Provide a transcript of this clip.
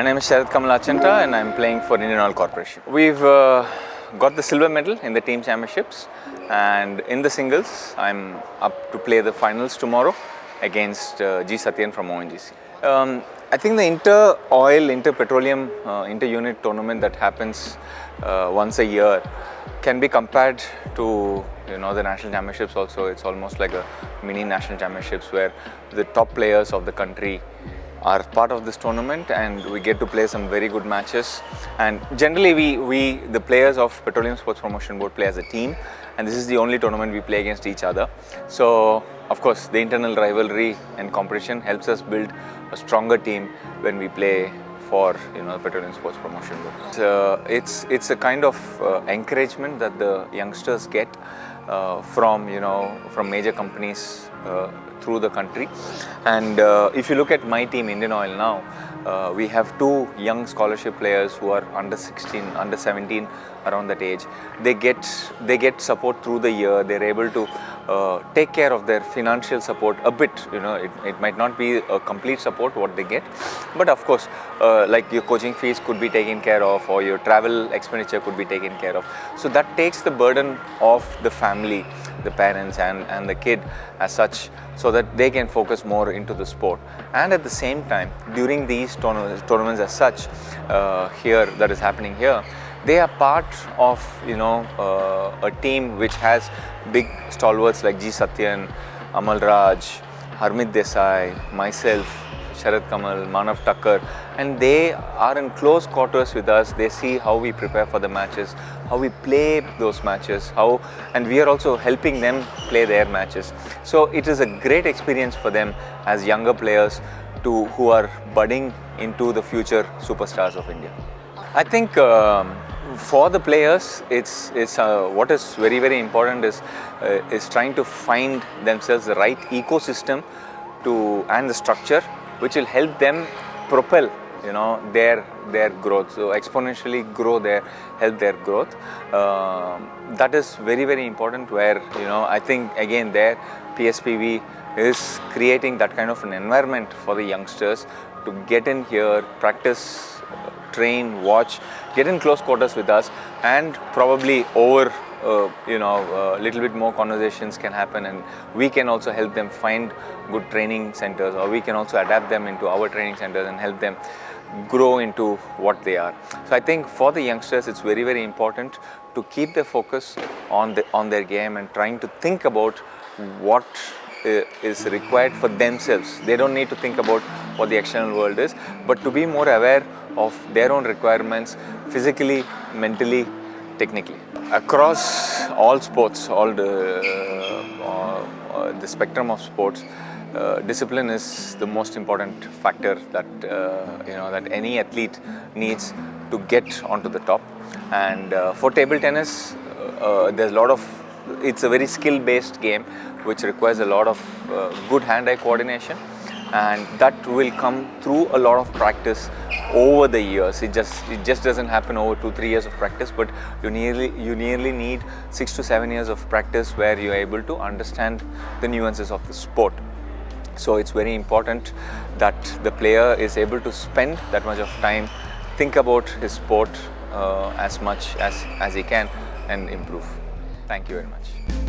My name is Sharath Kamal Achanta and I am playing for Indian Oil Corporation. We've got the silver medal in the team championships, and in the singles I'm up to play the finals tomorrow against G. Satyan from ONGC. I think the inter-oil, inter-petroleum, inter-unit tournament that happens once a year can be compared to the national championships also. It's almost like a mini national championships where the top players of the country are part of this tournament and we get to play some very good matches. And generally we the players of Petroleum Sports Promotion Board play as a team, and this is the only tournament we play against each other. So of course the internal rivalry and competition helps us build a stronger team when we play for the Petroleum Sports Promotion Board. It's a kind of encouragement that the youngsters get from major companies through the country. And if you look at my team, Indian Oil now, we have two young scholarship players who are under 16, under 17, around that age. They get support through the year. They're able to take care of their financial support a bit. It might not be a complete support what they get, but of course like your coaching fees could be taken care of, or your travel expenditure could be taken care of. So that takes the burden off the family, the parents and the kid as such, so that they can focus more into the sport. And at the same time, during these tournaments as such here that is happening here, they are part of a team which has big stalwarts like G. Satyan, Amal Raj, Harmit Desai, myself, Sharath Kamal, Manav Thakkar, and they are in close quarters with us. They see how we prepare for the matches, how we play those matches, and we are also helping them play their matches. So it is a great experience for them as younger players who are budding into the future superstars of India. I think for the players, it's what is very, very important is trying to find themselves the right ecosystem and the structure which will help them propel their growth, so exponentially help their growth. That is very, very important, where I think again there PSPB is creating that kind of an environment for the youngsters to get in here, practice, train, watch, get in close quarters with us, and probably over a little bit more conversations can happen, and we can also help them find good training centers, or we can also adapt them into our training centers and help them grow into what they are. So I think for the youngsters it's very, very important to keep their focus on their game and trying to think about what is required for themselves. They don't need to think about what the external world is, but to be more aware of their own requirements physically, mentally, technically. Across all sports, all the spectrum of sports, discipline is the most important factor that that any athlete needs to get onto the top. And for table tennis, there's a lot of, it's a very skill-based game which requires a lot of good hand-eye coordination, and that will come through a lot of practice over the years. It just doesn't happen over 2-3 years of practice, but you nearly need 6 to 7 years of practice where you are able to understand the nuances of the sport. So it's very important that the player is able to spend that much of time, think about his sport as much as he can, and improve. Thank you very much.